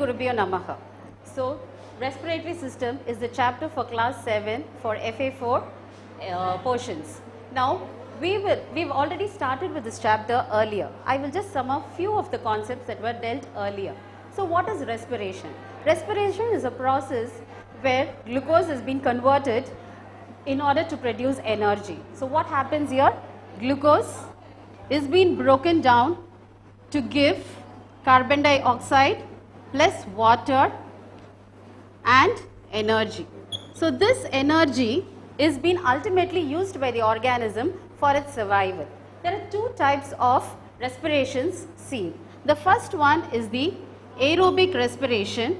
Gurubhyo Namaha. So, respiratory system is the chapter for class 7 for FA4 portions. Now, we've already started with this chapter earlier. I will just sum up few of the concepts that were dealt earlier. So, what is respiration? Respiration is a process where glucose has been converted in order to produce energy. So, what happens here? Glucose is being broken down to give carbon dioxide plus water and energy. So, this energy is being ultimately used by the organism for its survival. There are two types of respirations seen. The first one is the aerobic respiration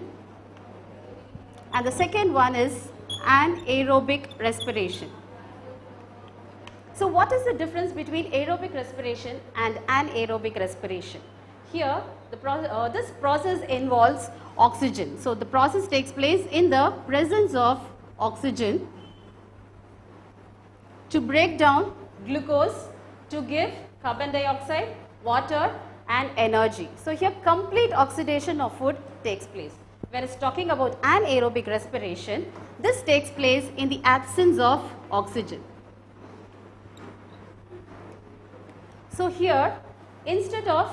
and the second one is anaerobic respiration. So, what is the difference between aerobic respiration and anaerobic respiration? Here, this process involves oxygen. So, the process takes place in the presence of oxygen to break down glucose to give carbon dioxide, water and energy. So, here complete oxidation of food takes place. Whereas talking about anaerobic respiration, this takes place in the absence of oxygen. So, here instead of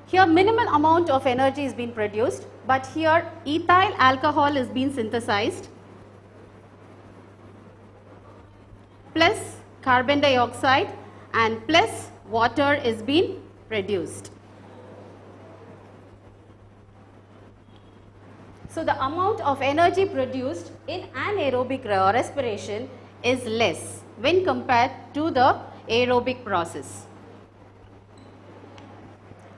here minimal amount of energy is being produced, but here ethyl alcohol is being synthesized plus carbon dioxide and plus water is being produced. So, the amount of energy produced in anaerobic respiration is less when compared to the aerobic process.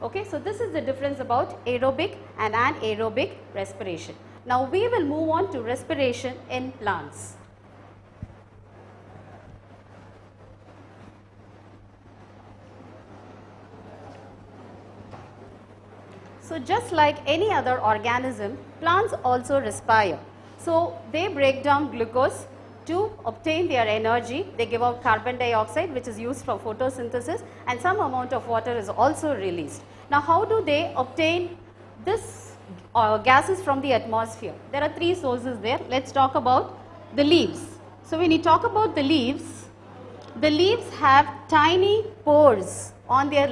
Okay, so this is the difference about aerobic and anaerobic respiration. Now, we will move on to respiration in plants. So, just like any other organism, plants also respire. So, they break down glucose to obtain their energy. They give out carbon dioxide which is used for photosynthesis and some amount of water is also released. Now, how do they obtain this gases from the atmosphere? There are three sources there. Let us talk about the leaves. So, when you talk about the leaves have tiny pores on their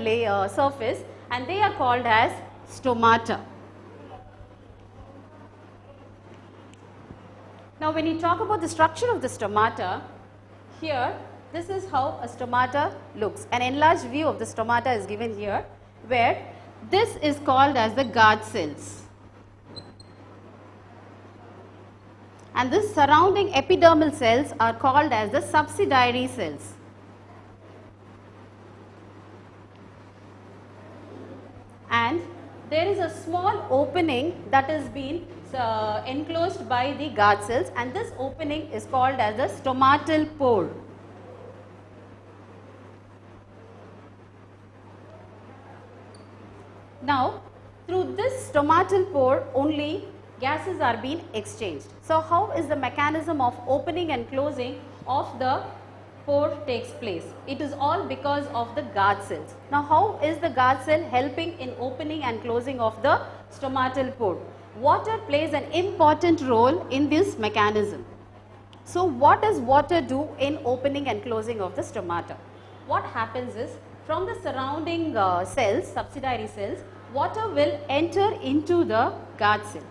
surface and they are called as stomata. Now, when you talk about the structure of the stomata, here this is how a stomata looks. An enlarged view of the stomata is given here, where this is called as the guard cells and this surrounding epidermal cells are called as the subsidiary cells. And there is a small opening that is being enclosed by the guard cells and this opening is called as the stomatal pore. Now, through this stomatal pore only gases are being exchanged. So, how is the mechanism of opening and closing of the pore takes place? It is all because of the guard cells. Now, how is the guard cell helping in opening and closing of the stomatal pore? Water plays an important role in this mechanism. So, what does water do in opening and closing of the stomata? What happens is, from the surrounding cells, subsidiary cells, water will enter into the guard cell.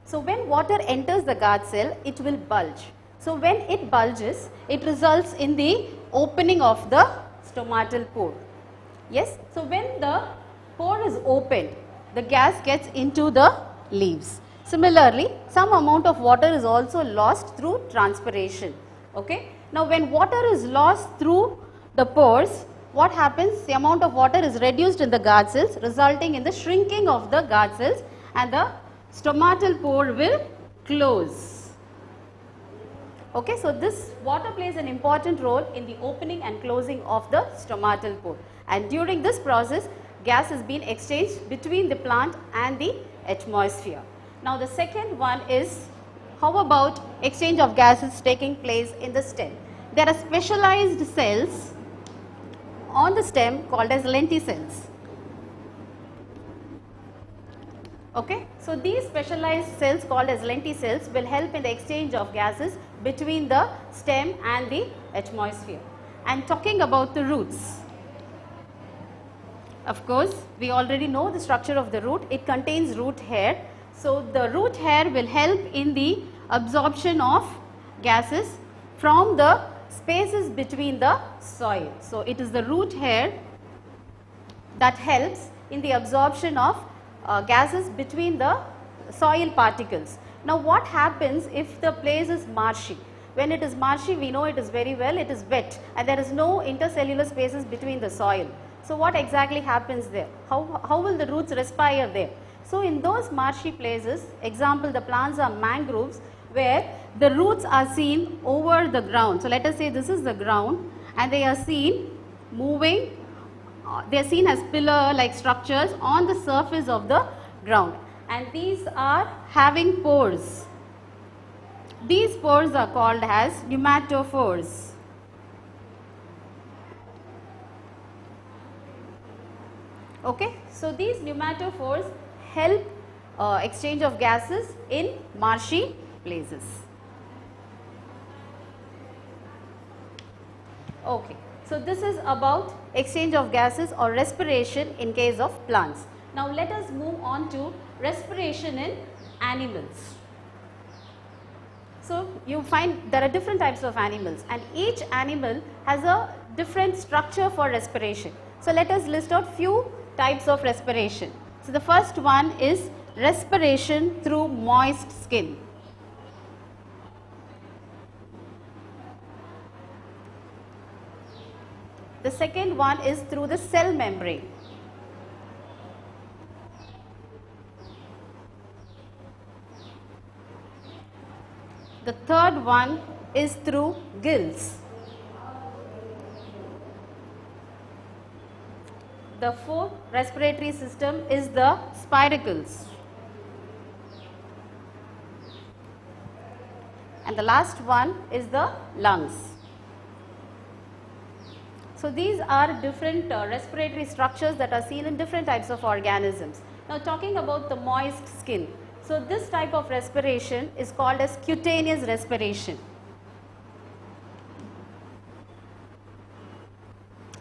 So, when water enters the guard cell, it will bulge. So, when it bulges, it results in the opening of the stomatal pore. Yes. So, when the pore is opened, the gas gets into the leaves. Similarly, some amount of water is also lost through transpiration. Okay. Now, when water is lost through the pores, what happens? The amount of water is reduced in the guard cells, resulting in the shrinking of the guard cells and the stomatal pore will close. Okay, so this water plays an important role in the opening and closing of the stomatal pore, and during this process gas is being exchanged between the plant and the atmosphere. Now, the second one is, how about exchange of gases taking place in the stem? There are specialized cells on the stem called as lenticels. Okay, so these specialized cells called as lenticels will help in the exchange of gases between the stem and the atmosphere. And talking about the roots, of course, we already know the structure of the root. It contains root hair. So the root hair will help in the absorption of gases from the spaces between the soil. So it is the root hair that helps in the absorption of gases between the soil particles. Now what happens if the place is marshy? When it is marshy, we know it is very well, it is wet and there is no intercellular spaces between the soil. So what exactly happens there? How will the roots respire there? So in those marshy places, example the plants are mangroves where the roots are seen over the ground. So let us say this is the ground and they are seen moving. They are seen as pillar like structures on the surface of the ground, and these are having pores. These pores are called as pneumatophores. Okay, so these pneumatophores help exchange of gases in marshy places. Okay. So this is about exchange of gases or respiration in case of plants. Now let us move on to respiration in animals. So you find there are different types of animals and each animal has a different structure for respiration. So let us list out few types of respiration. So the first one is respiration through moist skin. The second one is through the cell membrane. The third one is through gills. The fourth respiratory system is the spiracles. And the last one is the lungs. So these are different respiratory structures that are seen in different types of organisms. Now talking about the moist skin. So this type of respiration is called as cutaneous respiration.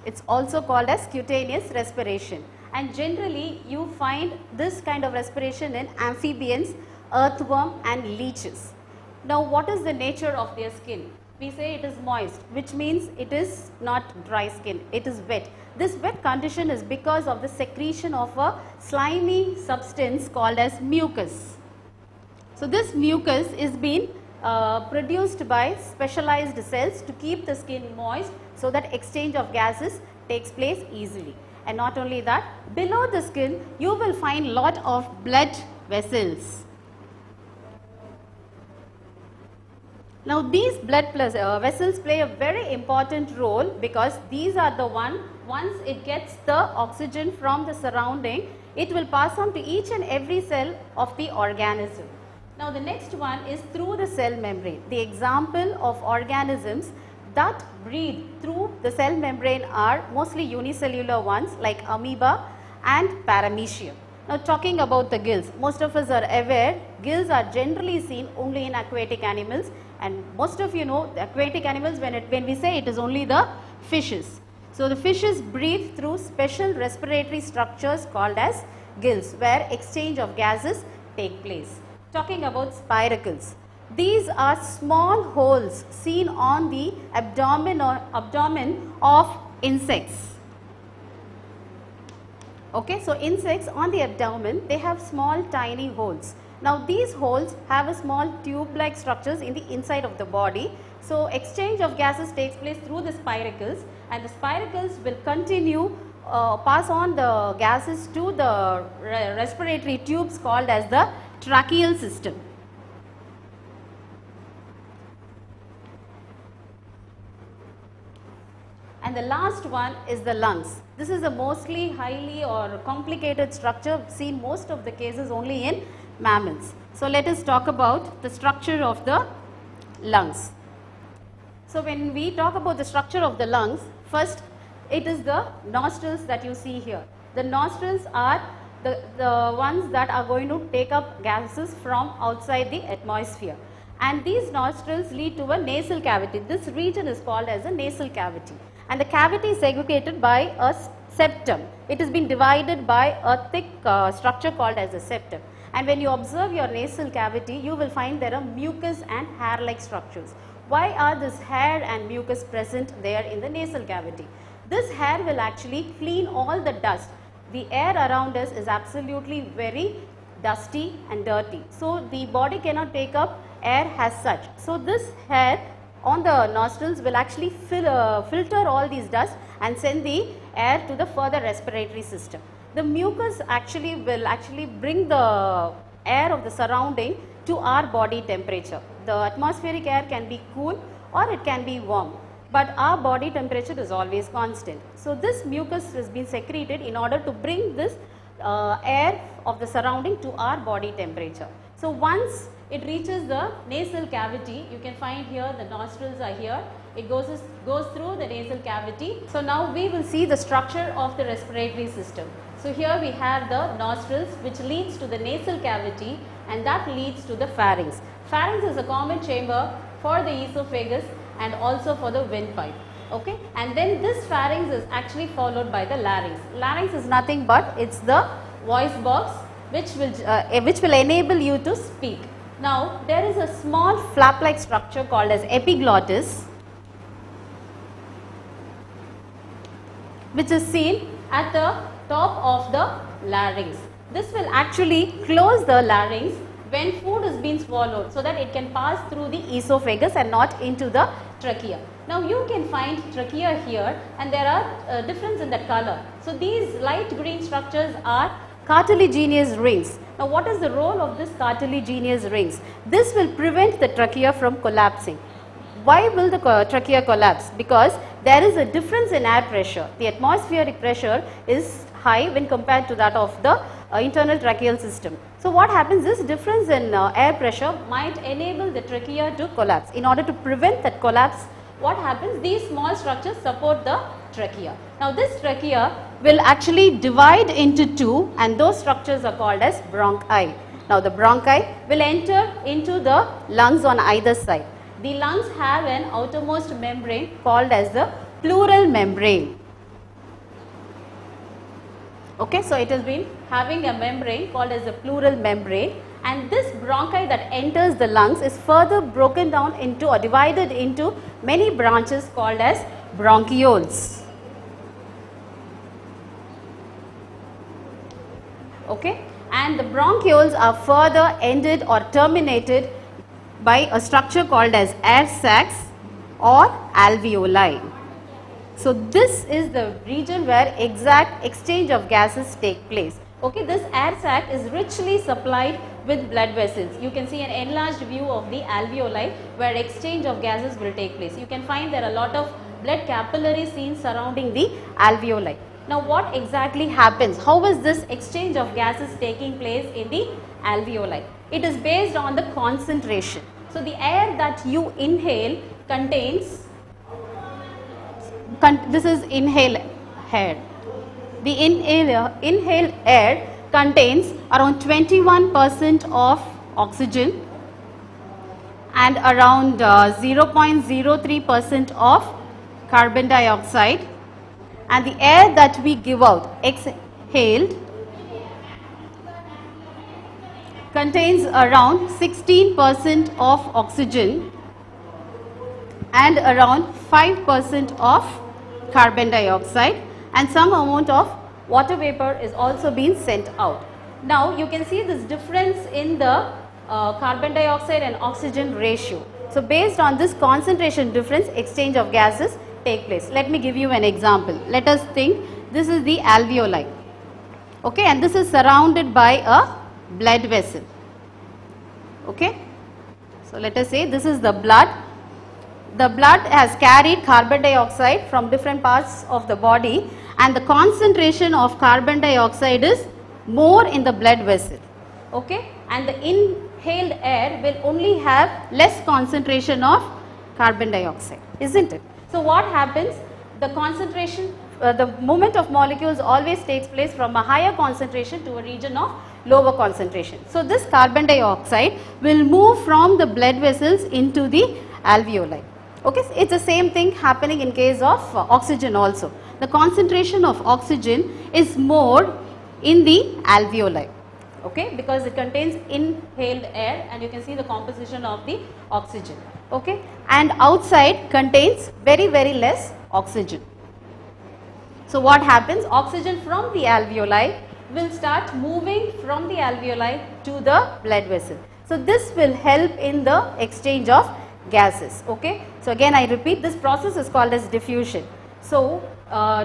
It's also called as cutaneous respiration. And generally you find this kind of respiration in amphibians, earthworm and leeches. Now what is the nature of their skin? We say it is moist, which means it is not dry skin, it is wet. This wet condition is because of the secretion of a slimy substance called as mucus. So this mucus is being produced by specialized cells to keep the skin moist so that exchange of gases takes place easily. And not only that, below the skin you will find lot of blood vessels. Now these blood vessels play a very important role because these are the once it gets the oxygen from the surrounding, it will pass on to each and every cell of the organism. Now the next one is through the cell membrane. The example of organisms that breathe through the cell membrane are mostly unicellular ones like amoeba and paramecium. Now talking about the gills, most of us are aware gills are generally seen only in aquatic animals, and most of you know the aquatic animals when we say it is only the fishes. So the fishes breathe through special respiratory structures called as gills where exchange of gases take place. Talking about spiracles, these are small holes seen on the abdomen of insects. Okay, so insects on the abdomen, they have small tiny holes. Now these holes have a small tube-like structures in the inside of the body. So exchange of gases takes place through the spiracles, and the spiracles will continue pass on the gases to the respiratory tubes called as the tracheal system. And the last one is the lungs. This is a mostly highly or complicated structure seen most of the cases only in mammals. So let us talk about the structure of the lungs. So when we talk about the structure of the lungs, first it is the nostrils that you see here. The nostrils are the ones that are going to take up gases from outside the atmosphere. And these nostrils lead to a nasal cavity. This region is called as a nasal cavity. And the cavity is segregated by a septum. It has been divided by a thick structure called as a septum. And when you observe your nasal cavity, you will find there are mucus and hair-like structures. Why are this hair and mucus present there in the nasal cavity? This hair will actually clean all the dust. The air around us is absolutely very dusty and dirty. So the body cannot take up air as such. So this hair on the nostrils will actually filter all these dust and send the air to the further respiratory system. The mucus will bring the air of the surrounding to our body temperature. The atmospheric air can be cool or it can be warm, but our body temperature is always constant. So this mucus has been secreted in order to bring this air of the surrounding to our body temperature. So once it reaches the nasal cavity, you can find here the nostrils are here. It goes through the nasal cavity. So now we will see the structure of the respiratory system. So here we have the nostrils, which leads to the nasal cavity, and that leads to the pharynx. Pharynx is a common chamber for the esophagus and also for the windpipe. Okay, and then this pharynx is actually followed by the larynx. Larynx is nothing but it's the voice box which will enable you to speak. Now there is a small flap-like structure called as epiglottis, which is seen at the top of the larynx. This will actually close the larynx when food is being swallowed, so that it can pass through the esophagus and not into the trachea. Now you can find trachea here, and there are difference in the color. So these light green structures are cartilaginous rings. Now what is the role of this cartilaginous rings? This will prevent the trachea from collapsing. Why will the trachea collapse? Because there is a difference in air pressure. The atmospheric pressure is high when compared to that of the internal tracheal system. So what happens, this difference in air pressure might enable the trachea to collapse. In order to prevent that collapse, what happens, these small structures support the trachea. Now this trachea will actually divide into two, and those structures are called as bronchi. Now the bronchi will enter into the lungs on either side. The lungs have an outermost membrane called as the pleural membrane. Okay, so it has been having a membrane called as the pleural membrane, and this bronchi that enters the lungs is further broken down into or divided into many branches called as bronchioles. Okay, and the bronchioles are further ended or terminated by a structure called as air sacs or alveoli. So this is the region where exact exchange of gases take place. Okay, this air sac is richly supplied with blood vessels. You can see an enlarged view of the alveoli where exchange of gases will take place. You can find there are a lot of blood capillaries seen surrounding the alveoli. Now what exactly happens? How is this exchange of gases taking place in the alveoli? It is based on the concentration. So the air that you inhale contains, this is inhaled air. The inhaled air contains around 21% of oxygen and around 0.03% of carbon dioxide, and the air that we give out, exhaled, contains around 16% of oxygen and around 5% of carbon dioxide, and some amount of water vapor is also being sent out. Now you can see this difference in the carbon dioxide and oxygen ratio. So based on this concentration difference, exchange of gases take place. Let me give you an example. Let us think this is the alveoli. Okay, and this is surrounded by a blood vessel. Okay, so let us say this is the blood. The blood has carried carbon dioxide from different parts of the body, and the concentration of carbon dioxide is more in the blood vessel. Okay, and the inhaled air will only have less concentration of carbon dioxide, isn't it? So what happens? The concentration the movement of molecules always takes place from a higher concentration to a region of lower concentration. So this carbon dioxide will move from the blood vessels into the alveoli. Okay, so it's the same thing happening in case of oxygen also. The concentration of oxygen is more in the alveoli. Okay, because it contains inhaled air, and you can see the composition of the oxygen. Okay, and outside contains very less oxygen. So what happens? Oxygen from the alveoli will start moving from the alveoli to the blood vessel. So this will help in the exchange of gases. Okay, so again I repeat, this process is called as diffusion. So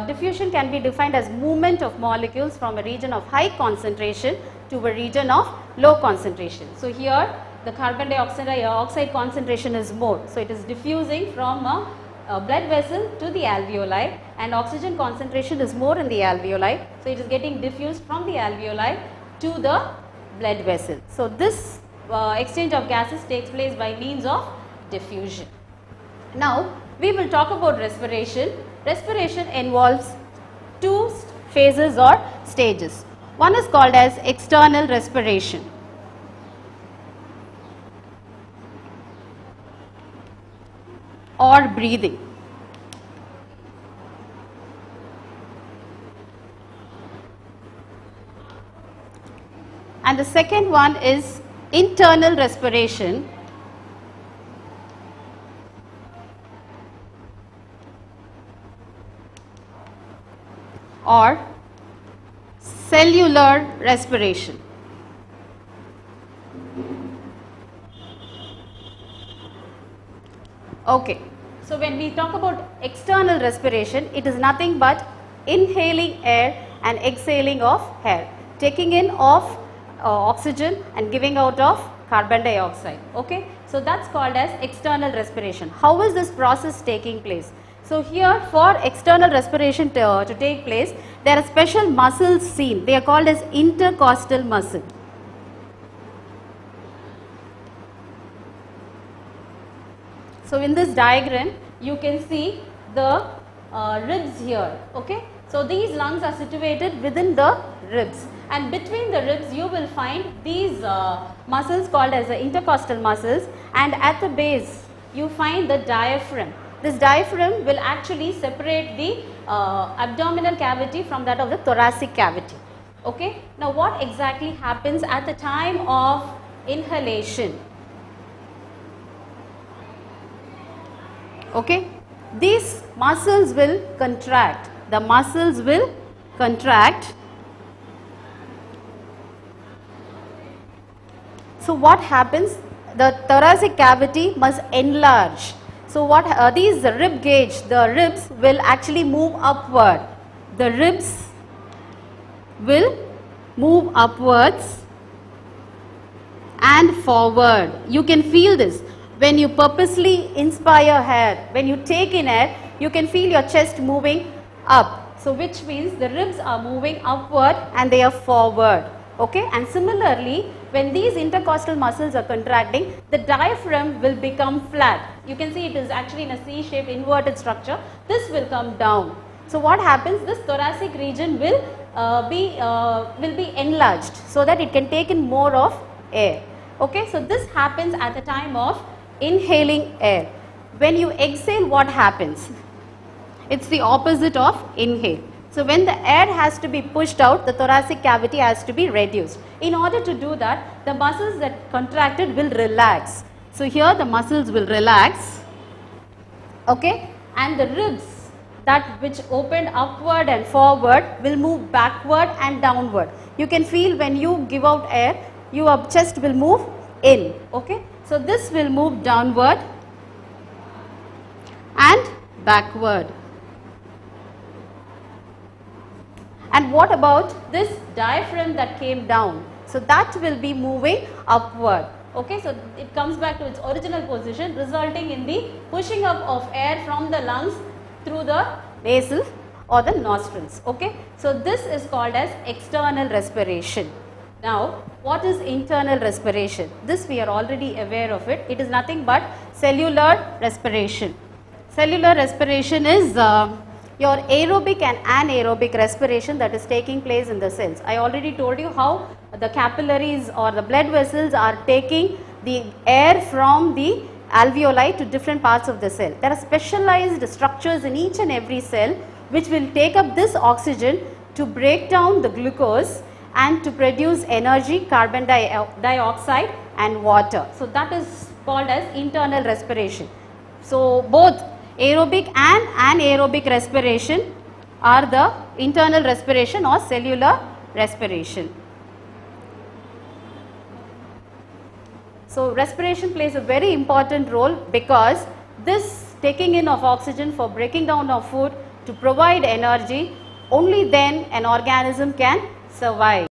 diffusion can be defined as movement of molecules from a region of high concentration to a region of low concentration. So here the carbon dioxide concentration is more, so it is diffusing from a blood vessel to the alveoli, and oxygen concentration is more in the alveoli, so it is getting diffused from the alveoli to the blood vessel. So this exchange of gases takes place by means of diffusion. Now we will talk about respiration. Respiration involves two phases or stages. One is called as external respiration. Or breathing. And the second one is internal respiration, or cellular respiration. Okay, so when we talk about external respiration, it is nothing but inhaling air and exhaling of air, taking in of oxygen and giving out of carbon dioxide. Okay, so that's called as external respiration. How is this process taking place? So here, for external respiration to take place, there are special muscles seen. They are called as intercostal muscle. So in this diagram, you can see the ribs here. Okay, so these lungs are situated within the ribs, and between the ribs you will find these muscles called as the intercostal muscles, and at the base you find the diaphragm. This diaphragm will actually separate the abdominal cavity from that of the thoracic cavity. Okay, now what exactly happens at the time of inhalation? Okay, these muscles will contract. The muscles will contract. So what happens? The thoracic cavity must enlarge. So what these rib cage, the ribs will actually move upward. The ribs will move upwards and forward. You can feel this. When you purposely inspire air, when you take in air, you can feel your chest moving up. So which means the ribs are moving upward and they are forward. Okay, and similarly, when these intercostal muscles are contracting, the diaphragm will become flat. You can see it is actually in a C-shaped inverted structure. This will come down. So what happens? This thoracic region will be enlarged so that it can take in more of air. Okay, so this happens at the time of inhaling air. When you exhale, what happens? It's the opposite of inhale. So when the air has to be pushed out, the thoracic cavity has to be reduced. In order to do that, the muscles that contracted will relax. So here the muscles will relax. Okay, and the ribs that which opened upward and forward will move backward and downward. You can feel when you give out air, your chest will move in. Okay, so this will move downward and backward. And what about this diaphragm that came down? So that will be moving upward. Okay, so it comes back to its original position, resulting in the pushing up of air from the lungs through the nasal or the nostrils. Okay, so this is called as external respiration. Now, what is internal respiration? This we are already aware of it. It is nothing but cellular respiration. Cellular respiration is your aerobic and anaerobic respiration that is taking place in the cells. I already told you how the capillaries or the blood vessels are taking the air from the alveoli to different parts of the cell. There are specialized structures in each and every cell which will take up this oxygen to break down the glucose and to produce energy, carbon dioxide and water. So that is called as internal respiration. So both aerobic and anaerobic respiration are the internal respiration or cellular respiration. So respiration plays a very important role because this taking in of oxygen for breaking down of food to provide energy, only then an organism can survive.